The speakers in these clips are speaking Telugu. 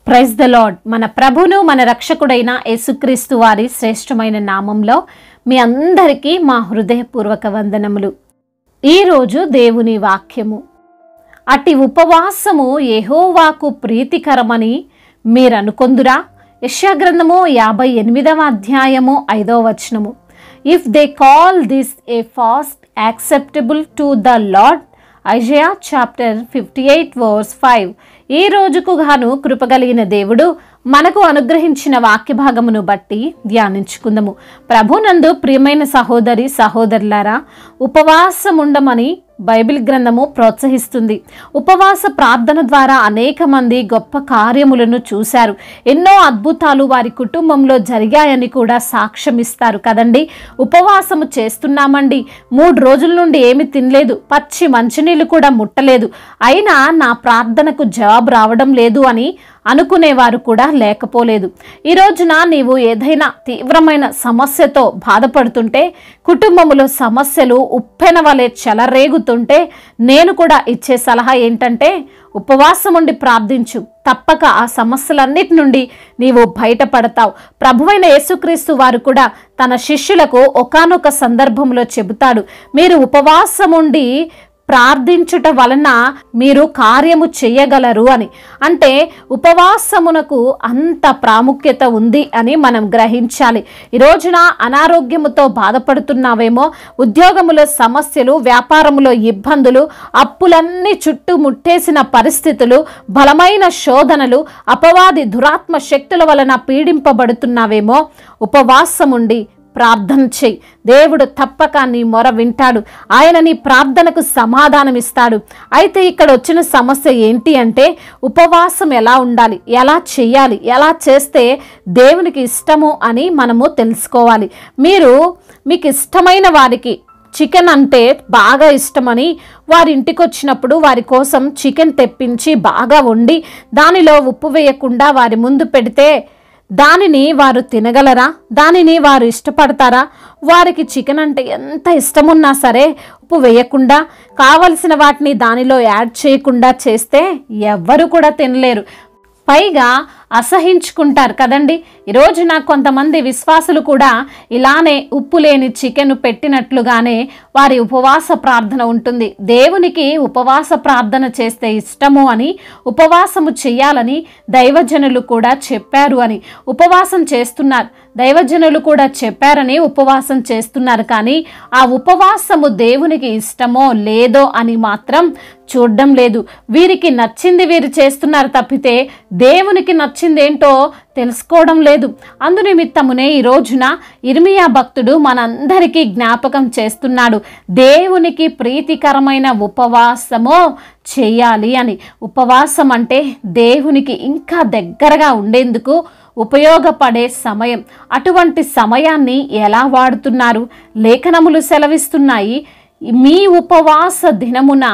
Praise the lord. మన ప్రభును మన రక్షకుడైన యేసుక్రీస్తు వారి శ్రేష్టమైన నామంలో మీ అందరికీ మా హృదయపూర్వక వందనములు. ఈరోజు దేవుని వాక్యము, అట్టి ఉపవాసము యెహోవాకు ప్రీతికరమని మీరనుకొందురా. యెషయా గ్రంథము 58వ అధ్యాయము 5వ వచనము. If they call this a fast acceptable to the lord, Isaiah chapter 58 verse 5. ఈ రోజుకు గాను కృపగలిగిన దేవుడు మనకు అనుగ్రహించిన వాక్య భాగమును బట్టి ధ్యానించుకుందాము. ప్రభునందు ప్రియమైన సహోదరి సహోదరులారా, ఉపవాసముండమని బైబిల్ గ్రంథము ప్రోత్సహిస్తుంది. ఉపవాస ప్రార్థన ద్వారా అనేక మంది గొప్ప కార్యములను చూశారు. ఎన్నో అద్భుతాలు వారి కుటుంబంలో జరిగాయని కూడా సాక్ష్యమిస్తారు కదండి. ఉపవాసము చేస్తున్నామండి, 3 రోజుల నుండి ఏమి తినలేదు, పచ్చి మంచినీళ్ళు కూడా ముట్టలేదు, అయినా నా ప్రార్థనకు జవాబు రావడం లేదు అని అనుకునేవారు కూడా లేకపోలేదు. ఈ రోజున నీవు ఏదైనా తీవ్రమైన సమస్యతో బాధపడుతుంటే, కుటుంబంలో సమస్యలు ఉప్పెన వలె చెలరేగుతుంటే, నేను కూడా ఇచ్చే సలహా ఏంటంటే, ఉపవాసం ఉండి ప్రార్థించు. తప్పక ఆ సమస్యలన్నిటి నుండి నీవు బయటపడతావు. ప్రభువైన యేసుక్రీస్తు వారు కూడా తన శిష్యులకు ఒకానొక సందర్భంలో చెబుతాడు, మీరు ఉపవాసం ఉండి ప్రార్థించుట వలన మీరు కార్యము చేయగలరు అని. అంటే ఉపవాసమునకు అంత ప్రాముఖ్యత ఉంది అని మనం గ్రహించాలి. ఈ రోజున అనారోగ్యముతో బాధపడుతున్నావేమో, ఉద్యోగములో సమస్యలు, వ్యాపారములో ఇబ్బందులు, అప్పులన్నీ చుట్టూ ముట్టేసిన పరిస్థితులు, బలమైన శోధనలు, అపవాది దురాత్మ శక్తుల వలన పీడింపబడుతున్నావేమో, ఉపవాసముండి ప్రార్థన చేయి. దేవుడు తప్పక నీ మొర వింటాడు. ఆయన నీ ప్రార్థనకు సమాధానం ఇస్తాడు. అయితే ఇక్కడ వచ్చిన సమస్య ఏంటి అంటే, ఉపవాసం ఎలా ఉండాలి, ఎలా చేయాలి, ఎలా చేస్తే దేవునికి ఇష్టము అని మనము తెలుసుకోవాలి. మీకు ఇష్టమైన వారికి చికెన్ అంటే బాగా ఇష్టమని వారి ఇంటికి వచ్చినప్పుడు వారి కోసం చికెన్ తెప్పించి బాగా వండి దానిలో ఉప్పు వేయకుండా వారి ముందు పెడితే దానిని వారు తినగలరా? దానిని వారు ఇష్టపడతారా? వారికి చికెన్ అంటే ఎంత ఇష్టమున్నా సరే ఉప్పు వేయకుండా, కావలసిన వాటిని దానిలో యాడ్ చేయకుండా చేస్తే ఎవ్వరు కూడా తినలేరు, పైగా అసహించుకుంటారు కదండి. ఈరోజు నాకు కొంతమంది విశ్వాసులు కూడా ఇలానే ఉప్పు లేని చికెన్ పెట్టినట్లుగానే వారి ఉపవాస ప్రార్థన ఉంటుంది. దేవునికి ఉపవాస ప్రార్థన చేస్తే ఇష్టము అని, ఉపవాసము చేయాలని దైవజనులు కూడా చెప్పారు అని ఉపవాసం చేస్తున్నారు. దైవజనులు కూడా చెప్పారని ఉపవాసం చేస్తున్నారు. కానీ ఆ ఉపవాసము దేవునికి ఇష్టమో లేదో అని మాత్రం చూడడం లేదు. వీరికి నచ్చింది వీరు చేస్తున్నారు తప్పితే దేవునికి నచ్చిందేంటో తెలుసుకోవడం లేదు. అందునిమిత్తమునే ఈ రోజున ఇర్మియా భక్తుడు మనందరికీ జ్ఞాపకం చేస్తున్నాడు, దేవునికి ప్రీతికరమైన ఉపవాసము చేయాలి అని. ఉపవాసం అంటే దేవునికి ఇంకా దగ్గరగా ఉండేందుకు ఉపయోగపడే సమయం. అటువంటి సమయాన్ని ఎలా వాడుతున్నారు? లేఖనములు సెలవిస్తున్నాయి, మీ ఉపవాస దినమున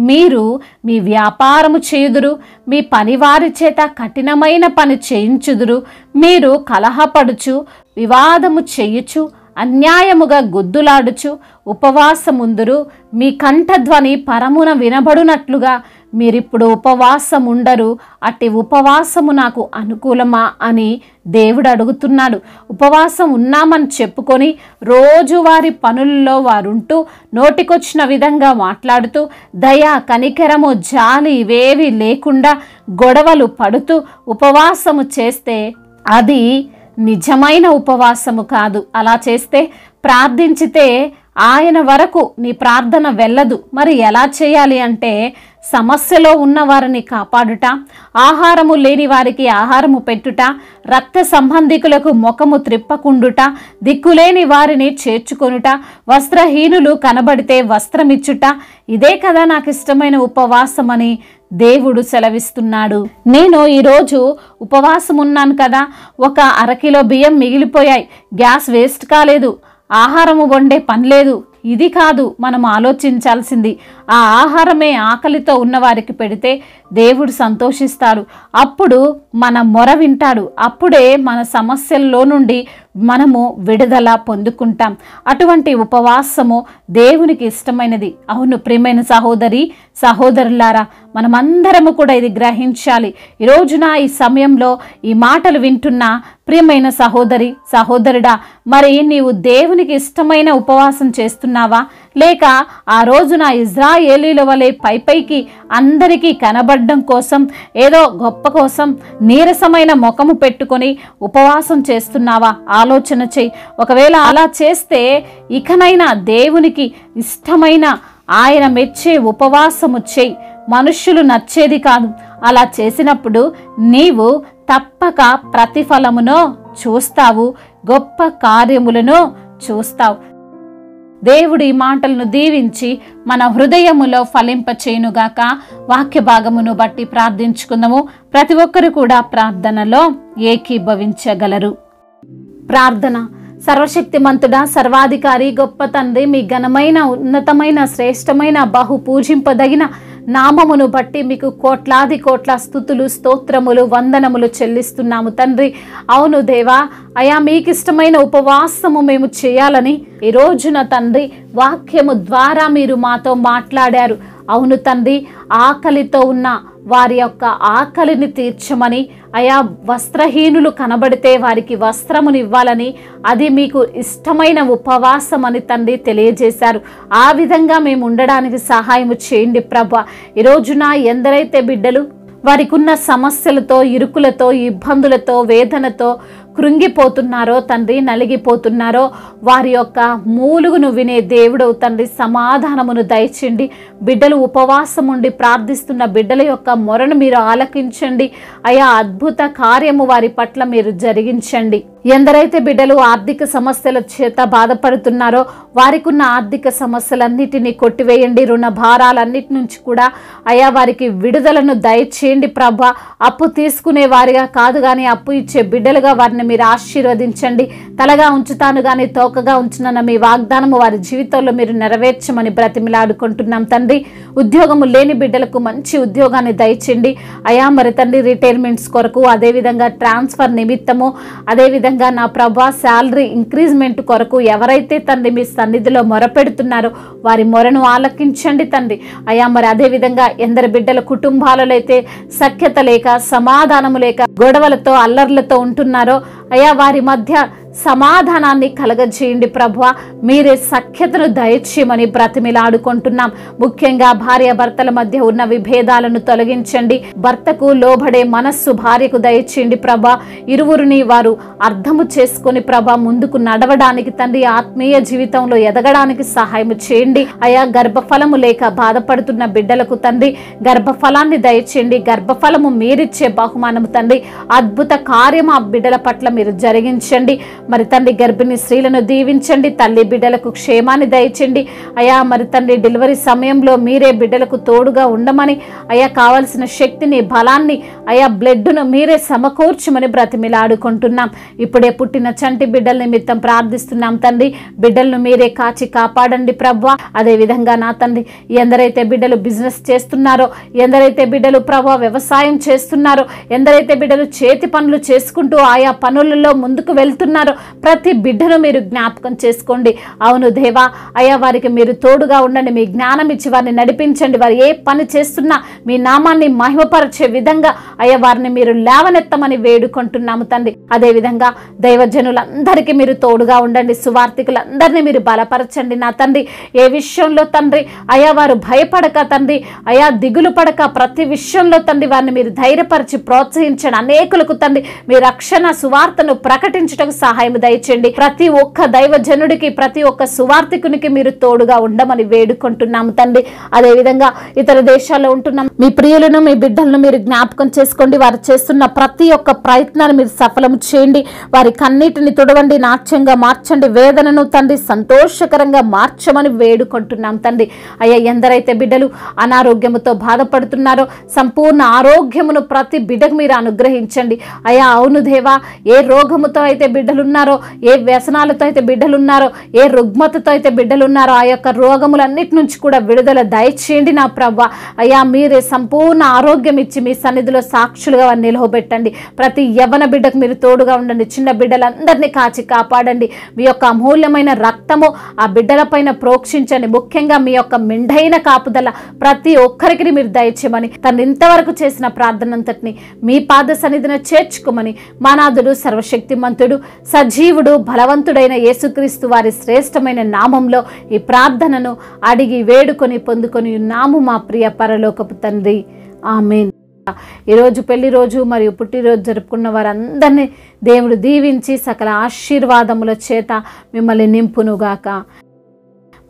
మీరు మీ వ్యాపారము చేయుదురు, మీ పనివారి చేత కఠినమైన పని చేయించుదురు, మీరు కలహపడుచు వివాదము చేయుచు అన్యాయముగా గుద్దులాడుచు ఉపవాసముందురు, మీ కంఠధ్వని పరమున వినబడునట్లుగా మీరిప్పుడు ఉపవాసం ఉండరు. అట్టి ఉపవాసము నాకు అనుకూలమా అని దేవుడు అడుగుతున్నాడు. ఉపవాసం ఉన్నామని చెప్పుకొని రోజువారి పనుల్లో వారుంటూ నోటికొచ్చిన విధంగా మాట్లాడుతూ దయ, కనికరము, జాలి ఇవేవి లేకుండా గొడవలు పడుతూ ఉపవాసము చేస్తే అది నిజమైన ఉపవాసము కాదు. అలా చేస్తే, ప్రార్థించితే ఆయన వరకు నీ ప్రార్థన వెళ్ళదు. మరి ఎలా చేయాలి అంటే, సమస్యలో ఉన్న వారిని కాపాడుట, ఆహారము లేని వారికి ఆహారము పెట్టుట, రక్త సంబంధికులకు ముఖము త్రిప్పకుండుట, దిక్కులేని వారిని చేర్చుకొనుట, వస్త్రహీనులు కనబడితే వస్త్రమిచ్చుట, ఇదే కదా నాకు ఇష్టమైన ఉపవాసం అని దేవుడు సెలవిస్తున్నాడు. నేను ఈరోజు ఉపవాసం ఉన్నాను కదా, ఒక అరకిలో బియ్యం మిగిలిపోయాయి, గ్యాస్ వేస్ట్ కాలేదు, ఆహారము వండే పని లేదు, ఇది కాదు మనం ఆలోచించాల్సింది. ఆ ఆహారమే ఆకలితో ఉన్నవారికి పెడితే దేవుడు సంతోషిస్తాడు. అప్పుడు మన మొర వింటాడు. అప్పుడే మన సమస్యల్లో నుండి మనము విడుదల పొందుకుంటాం. అటువంటి ఉపవాసము దేవునికి ఇష్టమైనది. అవును ప్రియమైన సహోదరి సహోదరులారా, మనమందరము కూడా ఇది గ్రహించాలి. ఈ రోజున ఈ సమయంలో ఈ మాటలు వింటున్న ప్రియమైన సహోదరి సహోదరుడా, మరి నీవు దేవునికి ఇష్టమైన ఉపవాసం చేస్తున్నావా? లేక ఆ రోజున ఇజ్రాయేలీల వలె పైపైకి అందరికీ కనబడడం కోసం, ఏదో గొప్ప కోసం నీరసమైన ముఖము పెట్టుకొని ఉపవాసం చేస్తున్నావా? ఆలోచన చెయ్యి. ఒకవేళ అలా చేస్తే ఇకనైనా దేవునికి ఇష్టమైన ఆయన మెచ్చే ఉపవాసము చెయ్యి. మనుష్యులు నచ్చేది కాదు. అలా చేసినప్పుడు నీవు తప్పక ప్రతిఫలమును చూస్తావు, గొప్ప కార్యములను చూస్తావు. దేవుడు ఈ మాటలను దీవించి మన హృదయములో ఫలింపచేయునుగాక. వాక్య భాగమును బట్టి ప్రార్థించుకుందాము. ప్రతి ఒక్కరు కూడా ప్రార్థనలో ఏకీభవించగలరు. ప్రార్థన. సర్వశక్తిమంతుడా, సర్వాధికారి, గొప్ప తండ్రి, మీ ఘనమైన ఉన్నతమైన శ్రేష్టమైన బహు పూజింపదగిన నామమును బట్టి మీకు కోట్లాది కోట్ల స్తుతులు స్తోత్రములు వందనములు చెల్లిస్తున్నాము తండ్రి. అవును దేవా, అయా మీకు ఇష్టమైన ఉపవాసము మేము చేయాలని ఈ రోజున తండ్రి వాక్యము ద్వారా మీరు మాతో మాట్లాడారు. అవును తండ్రి, ఆకలితో ఉన్న వారి యొక్క ఆకలిని తీర్చమని, అయా వస్త్రహీనులు కనబడితే వారికి వస్త్రమును ఇవ్వాలని, అది మీకు ఇష్టమైన ఉపవాసం అని తండ్రి తెలియజేశారు. ఆ విధంగా మేము ఉండడానికి సహాయము చేయండి ప్రభా. ఈ రోజున ఎందరైతే బిడ్డలు వారికి ఉన్న సమస్యలతో, ఇరుకులతో, ఇబ్బందులతో, వేదనతో కృంగిపోతున్నారో తండ్రి, నలిగిపోతున్నారో, వారి యొక్క మూలుగును వినే దేవుడవు తండ్రి, సమాధానమును దయచేయండి. బిడ్డలు ఉపవాసం ఉండి ప్రార్థిస్తున్న బిడ్డల యొక్క మొరను మీరు ఆలకించండి. అయా అద్భుత కార్యము వారి పట్ల మీరు జరిగించండి. ఎందరైతే బిడ్డలు ఆర్థిక సమస్యల చేత బాధపడుతున్నారో వారికి ఉన్న ఆర్థిక సమస్యలన్నిటినీ కొట్టివేయండి. రుణ భారాలన్నిటి నుంచి కూడా అయా వారికి విడుదలను దయచేయండి ప్రభా. అప్పు తీసుకునే వారిగా కాదు కానీ అప్పు ఇచ్చే బిడ్డలుగా వారిని మీరు ఆశీర్వదించండి. తలగా ఉంచుతాను కానీ తోకగా ఉంచునన్న మీ వాగ్దానము వారి జీవితంలో మీరు నెరవేర్చమని బ్రతిమిలాడుకుంటున్నాం తండ్రి. ఉద్యోగము లేని బిడ్డలకు మంచి ఉద్యోగాన్ని దయచేయండి అయా. మరి తండ్రి రిటైర్మెంట్స్ కొరకు, అదేవిధంగా ట్రాన్స్ఫర్ నిమిత్తము, అదేవిధంగా నా ప్రభా శాలరీ ఇంక్రీజ్మెంట్ కొరకు ఎవరైతే తండ్రి మీ సన్నిధిలో మొరపెడుతున్నారో వారి మొరను ఆలకించండి తండ్రి అయా. మరి అదేవిధంగా ఎందరి బిడ్డల కుటుంబాలలో అయితే సఖ్యత లేక, సమాధానము లేక, గొడవలతో అల్లర్లతో ఉంటున్నారో అయా వారి మధ్య సమాధానాన్ని కలగజేయండి ప్రభువా. మీరే సఖ్యతను దయచేయమని బ్రతిమిలాడుకుంటున్నాం. ముఖ్యంగా భార్య భర్తల మధ్య ఉన్న విభేదాలను తొలగించండి. భర్తకు లోబడే మనస్సు భార్యకు దయచేయండి ప్రభా. ఇరువురిని వారు అర్థము చేసుకొని ప్రభా ముందుకు నడవడానికి తండ్రి, ఆత్మీయ జీవితంలో ఎదగడానికి సహాయం చేయండి అయా. గర్భఫలము లేక బాధపడుతున్న బిడ్డలకు తండ్రి గర్భఫలాన్ని దయచేయండి. గర్భఫలము మీరిచ్చే బహుమానము తండ్రి. అద్భుత కార్యం ఆ బిడ్డల పట్ల మీరు జరిగించండి. మరి తండ్రి గర్భిణీ స్త్రీలను దీవించండి. తల్లి బిడ్డలకు క్షేమాన్ని దయచండి అయా. మరి తండ్రి డెలివరీ సమయంలో మీరే బిడ్డలకు తోడుగా ఉండమని అయా, కావలసిన శక్తిని, బలాన్ని అయా, బ్లడ్ను మీరే సమకూర్చమని బ్రతిమిలాడుకుంటున్నాం. ఇప్పుడే పుట్టిన చంటి బిడ్డల నిమిత్తం ప్రార్థిస్తున్నాం తండ్రి. బిడ్డలను మీరే కాచి కాపాడండి ప్రభా. అదేవిధంగా నా తండ్రి ఎందరైతే బిడ్డలు బిజినెస్ చేస్తున్నారో, ఎందరైతే బిడ్డలు ప్రభా వ్యవసాయం చేస్తున్నారో, ఎందరైతే బిడ్డలు చేతి పనులు చేసుకుంటూ ఆయా పనులలో ముందుకు వెళ్తున్నారో ప్రతి బిడ్డను మీరు జ్ఞాపకం చేసుకోండి. అవును దేవా అయ్యా, వారికి మీరు తోడుగా ఉండండి. మీ జ్ఞానం ఇచ్చి వారిని నడిపించండి. వారు ఏ పని చేస్తున్నా మీ నామాన్ని మహిమపరిచే విధంగా అయ్యా వారిని మీరు లేవనెత్తమని వేడుకుంటున్నాము తండ్రి. అదేవిధంగా దైవజనులందరికీ మీరు తోడుగా ఉండండి. సువార్థికులందరినీ మీరు బలపరచండి నా తండ్రి. ఏ విషయంలో తండ్రి అయ్యా వారు భయపడక తండ్రి అయ్యా, దిగులు పడక ప్రతి విషయంలో తండ్రి వారిని మీరు ధైర్యపరిచి ప్రోత్సహించండి. అనేకులకు తండ్రి మీ రక్షణ సువార్తను ప్రకటించటకు సహాయం దయచేయండి. ప్రతి ఒక్క దైవజనుడికి, ప్రతి ఒక్క సువార్థికునికి మీరు తోడుగా ఉండమని వేడుకుంటున్నాము తండ్రి. అదేవిధంగా ఇతర దేశాల్లో ఉంటున్న మీ ప్రియులను, మీ బిడ్డలను మీరు జ్ఞాపకం చేసుకోండి. వారు చేస్తున్న ప్రతి ఒక్క ప్రయత్నాన్ని మీరు సఫలం చేయండి. వారి కన్నీటిని తుడవండి, నాట్యంగా మార్చండి. వేదనను తండ్రి సంతోషకరంగా మార్చమని వేడుకుంటున్నాం తండ్రి. అయ్యా ఎందరైతే బిడ్డలు అనారోగ్యముతో బాధపడుతున్నారో సంపూర్ణ ఆరోగ్యమును ప్రతి బిడ్డకు మీరు అనుగ్రహించండి అయ్యా. అవును దేవా, ఏ రోగముతో అయితే బిడ్డలున్నారో ఉన్నారో, ఏ వ్యసనాలతో అయితే బిడ్డలు ఉన్నారో, ఏ రుగ్మతతో అయితే బిడ్డలు ఉన్నారో ఆ యొక్క రోగములన్నిటి నుంచి కూడా విడుదల దయచేయండి నా ప్రభువా. అయ్యా మీరే సంపూర్ణ ఆరోగ్యం ఇచ్చి మీ సన్నిధిలో సాక్షులుగా వారిని నిలవబెట్టండి. ప్రతి యవ్వన బిడ్డకు మీరు తోడుగా ఉండండి. చిన్న బిడ్డలందరినీ కాచి కాపాడండి. మీ యొక్క అమూల్యమైన రక్తము ఆ బిడ్డల పైన ప్రోక్షించండి. ముఖ్యంగా మీ యొక్క మెండైన కాపుదల ప్రతి ఒక్కరికి మీరు దయచేయమని, తను ఇంతవరకు చేసిన ప్రార్థన అంతటిని మీ పాద సన్నిధిన చేర్చుకోమని, మానాథుడు సర్వశక్తిమంతుడు సజీవుడు బలవంతుడైన యేసుక్రీస్తు వారి శ్రేష్టమైన నామంలో ఈ ప్రార్థనను అడిగి వేడుకొని పొందుకొని ఉన్నాము మా ప్రియ పరలోకపు తండ్రి. ఆమేన్. ఈరోజు పెళ్లి రోజు మరియు పుట్టినరోజు జరుపుకున్న వారందరినీ దేవుడు దీవించి సకల ఆశీర్వాదముల చేత మిమ్మల్ని నింపునుగాక.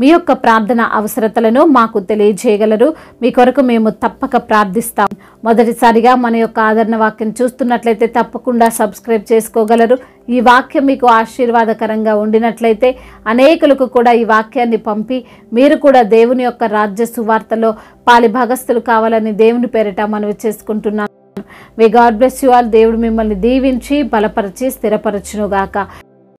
మీ యొక్క ప్రార్థన అవసరతలను మాకు తెలియజేయగలరు. మీ కొరకు మేము తప్పక ప్రార్థిస్తాం. మొదటిసారిగా మన యొక్క ఆదరణ వాక్యం చూస్తున్నట్లయితే తప్పకుండా సబ్స్క్రైబ్ చేసుకోగలరు. ఈ వాక్యం మీకు ఆశీర్వాదకరంగా ఉండినట్లయితే అనేకులకు కూడా ఈ వాక్యాన్ని పంపి మీరు కూడా దేవుని యొక్క రాజ్య సువార్తలో పాలిభాగస్తులు కావాలని దేవుని పేరిట మనవి చేసుకుంటున్నాను. May God bless you all. దేవుడు మిమ్మల్ని దీవించి బలపరిచి స్థిరపరచునుగాక.